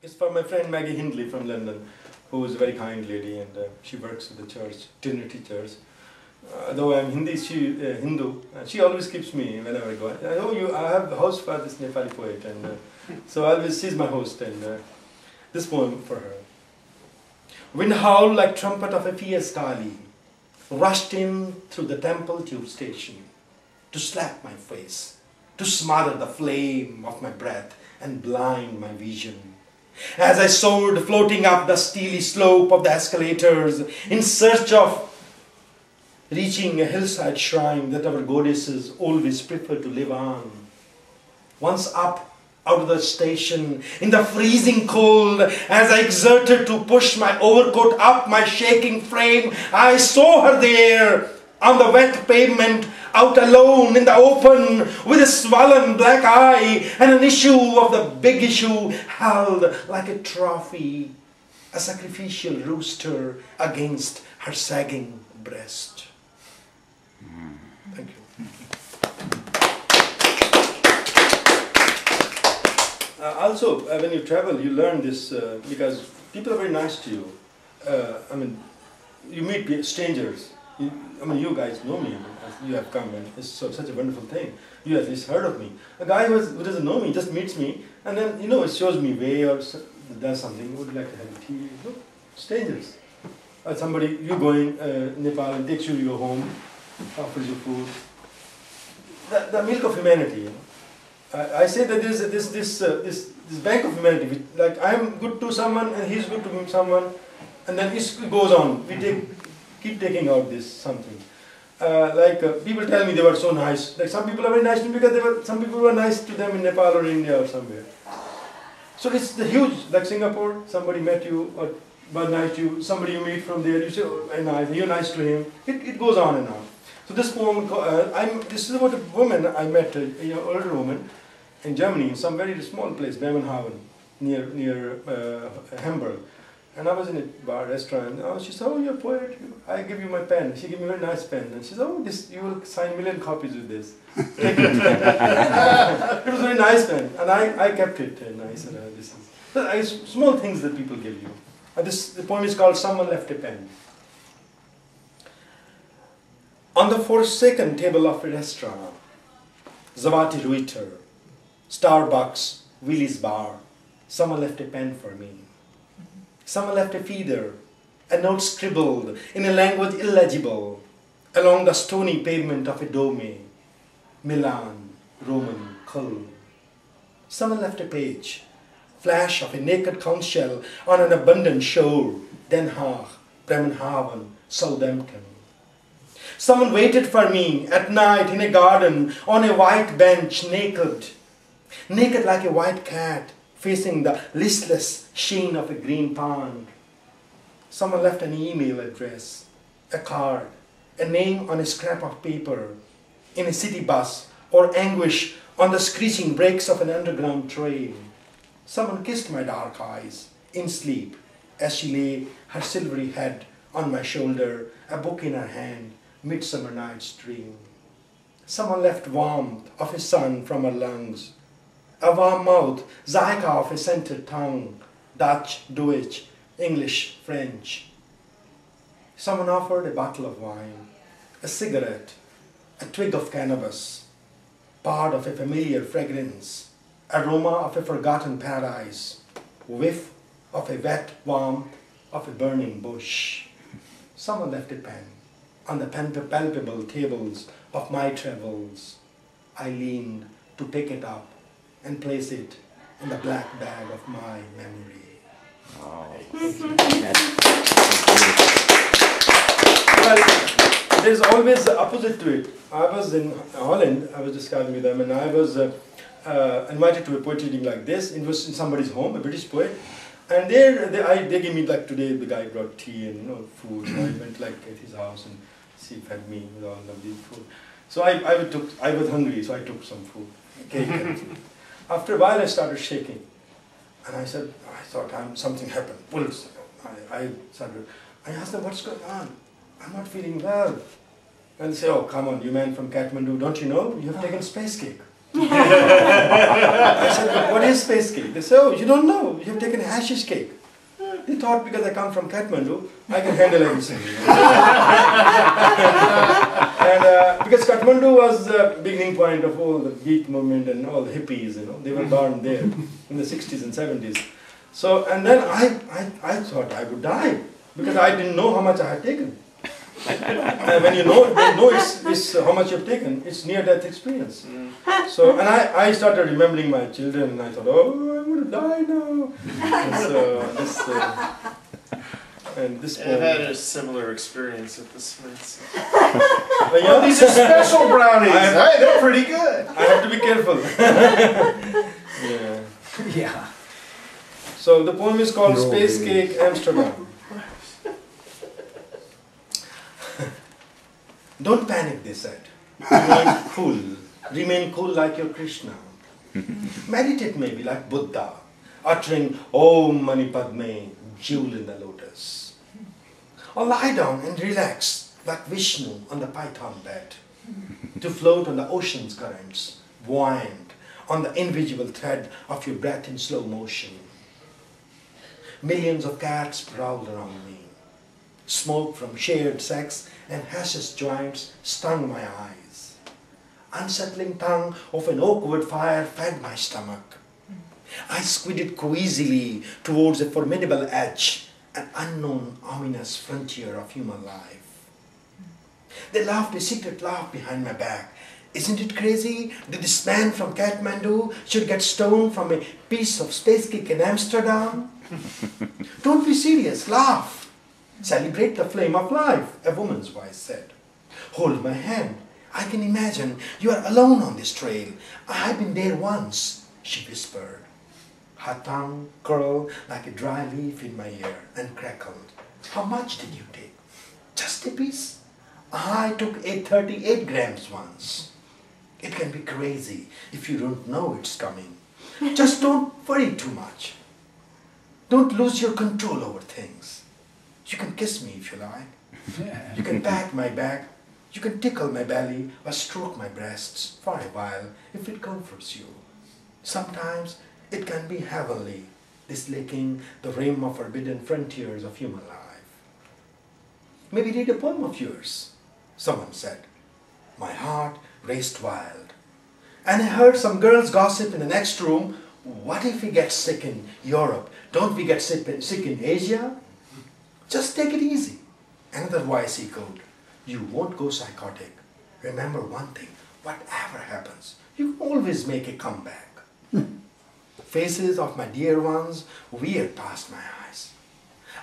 It's for my friend Maggie Hindley from London, who is a very kind lady, and she works at the church, Trinity Church. Though I'm Hindu, she always keeps me whenever I go. I have a host for this Nepali poet, and so always she's my host, and this poem for her. Wind howled like trumpet of a fierce Kali, rushed in through the temple tube station to slap my face, to smother the flame of my breath and blind my vision. As I soared, floating up the steely slope of the escalators in search of reaching a hillside shrine that our goddesses always prefer to live on. Once up out of the station, in the freezing cold, as I exerted to push my overcoat up my shaking frame, I saw her there on the wet pavement, out alone in the open, with a swollen black eye and an issue of the big issue held like a trophy, a sacrificial rooster against her sagging breast. Thank you. Also, when you travel, you learn this because people are very nice to you. I mean, you meet strangers. You guys know me. You have come, and it's such a wonderful thing. You at least heard of me. A guy who doesn't know me just meets me, and then it shows me way or does something. Would like to have a tea? No, strangers. Somebody you going Nepal and takes you to your home, offers you food. The milk of humanity. I say that there's this bank of humanity. Like I'm good to someone and he's good to someone, and then it goes on. We keep taking out this something. People tell me they were so nice. Like some people are very nice to me because some people were nice to them in Nepal or India or somewhere. So it's the huge, like Singapore. Somebody met you or was nice to you. Somebody you meet from there. You say, oh, nice. You're nice to him. It goes on and on. So this poem, this is about a woman I met, an older woman in Germany, in some very small place, Bremenhaven, near Hamburg. And I was in a bar, restaurant, and she said, oh, you're a poet, I give you my pen. She gave me a very nice pen. And she said, oh, you will sign 1 million copies with this. Take it. It was a very nice pen, and I kept it. And I said, this is small things that people give you. The poem is called Someone Left a Pen. On the forsaken table of a restaurant, Zawati Reuter, Starbucks, Willie's Bar, someone left a pen for me. Someone left a feeder, a note scribbled in a language illegible along the stony pavement of a dome, Milan, Roman, Köln. Someone left a page, flash of a naked conch shell on an abundant shore, Den Haag, Bremenhaven, Southampton. Someone waited for me at night in a garden on a white bench, naked like a white cat, facing the listless sheen of a green pond. Someone left an email address, a card, a name on a scrap of paper, in a city bus, or anguish on the screeching brakes of an underground train. Someone kissed my dark eyes in sleep as she lay her silvery head on my shoulder, a book in her hand, Midsummer Night's Dream. Someone left warmth of a sun from her lungs, a warm mouth, Zyka of a scented tongue, Dutch, Deutsch, English, French. Someone offered a bottle of wine, a cigarette, a twig of cannabis, part of a familiar fragrance, aroma of a forgotten paradise, whiff of a wet warmth of a burning bush. Someone left a pen on the palpable tables of my travels. I leaned to pick it up and place it in the black bag of my memory. Wow. Well, there's always the opposite to it. I was in Holland, I was discussing with them, and I was invited to a poetry reading like this. It was in somebody's home, a British poet. And they gave me, like today, the guy brought tea and food. And I went like at his house and he fed me with all lovely food. So I was hungry, so I took some food, cake and food. After a while, I started shaking, and I thought something happened. Pulse. I asked them, what's going on? I'm not feeling well. And they say, oh, come on, you man from Kathmandu, don't you know? You have taken space cake. I said, but what is space cake? They said, oh, you don't know. You've taken hashish cake. They thought because I come from Kathmandu, I can handle everything. And because Kathmandu was the beginning point of all the beat movement and all the hippies, you know, they were born there in the 60s and 70s. So, and then I thought I would die because I didn't know how much I had taken. And when you know it's how much you've taken, it's near-death experience. So, and I started remembering my children, and I thought, oh, I'm going to die now. And this I've had a similar experience at the Smiths. Yeah. These are special brownies. Hey, they're pretty good. I have to be careful. Yeah. Yeah. So the poem is called Space Cake Amsterdam. Don't panic, they said. Remain cool. Remain cool like your Krishna. Meditate maybe like Buddha, uttering Om Mani Padme, jewel in the lotus. Or lie down and relax like Vishnu on the python bed, to float on the ocean's currents, buoyant on the invisible thread of your breath in slow motion. Millions of cats prowled around me. Smoke from shared sex and hashish joints stung my eyes. Unsettling tongue of an oak wood fire fed my stomach. I squinted queasily towards a formidable edge, an unknown, ominous frontier of human life. They laughed a secret laugh behind my back. Isn't it crazy that this man from Kathmandu should get stoned from a piece of space cake in Amsterdam? Don't be serious, laugh. Celebrate the flame of life, a woman's voice said. Hold my hand. I can imagine you are alone on this trail. I've been there once, she whispered. Her tongue curled like a dry leaf in my ear and crackled. How much did you take? Just a piece? I took 38 grams once. It can be crazy if you don't know it's coming. Just don't worry too much. Don't lose your control over things. You can kiss me if you like. You can pat my back. You can tickle my belly or stroke my breasts for a while if it comforts you. Sometimes it can be heavenly, this licking the rim of forbidden frontiers of human life. Maybe read a poem of yours, someone said. My heart raced wild. And I heard some girls gossip in the next room. What if we get sick in Europe? Don't we get sick in Asia? Just take it easy. Another voice echoed. You won't go psychotic. Remember one thing, whatever happens, you can always make a comeback. Faces of my dear ones veered past my eyes.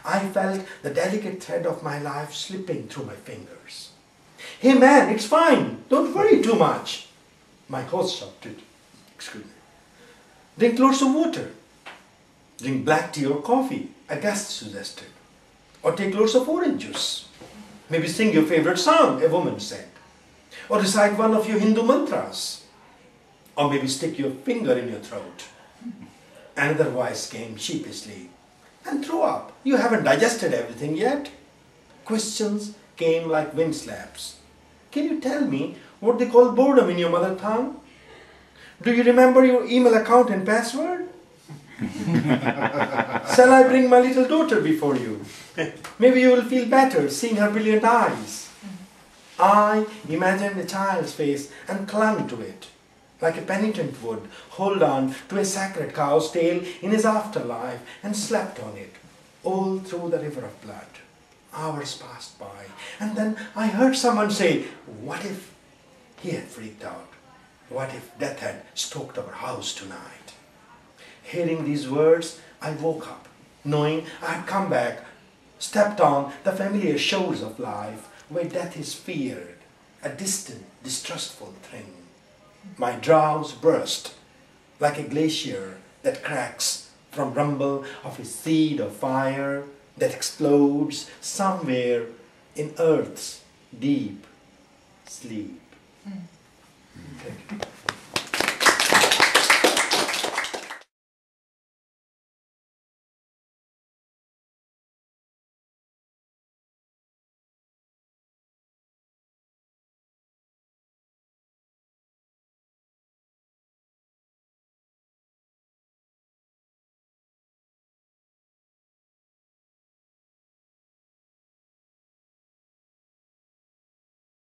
I felt the delicate thread of my life slipping through my fingers. Hey man, it's fine. Don't worry too much. My host shouted. Excuse me. Drink lots of water. Drink black tea or coffee, a guest suggested. Or take lots of orange juice. Maybe sing your favorite song, a woman said. Or recite one of your Hindu mantras. Or maybe stick your finger in your throat. Another voice came sheepishly. And throw up. You haven't digested everything yet. Questions came like wind slaps. Can you tell me what they call boredom in your mother tongue? Do you remember your email account and password? Shall I bring my little daughter before you? Maybe you will feel better seeing her brilliant eyes. I imagined a child's face and clung to it, like a penitent would hold on to a sacred cow's tail in his afterlife and slept on it, all through the river of blood. Hours passed by, and then I heard someone say, what if he had freaked out? What if death had stalked our house tonight? Hearing these words, I woke up, knowing I had come back, stepped on the familiar shores of life, where death is feared, a distant, distrustful thing. My drowse burst, like a glacier that cracks from rumble of a seed of fire that explodes somewhere in earth's deep sleep. Thank you.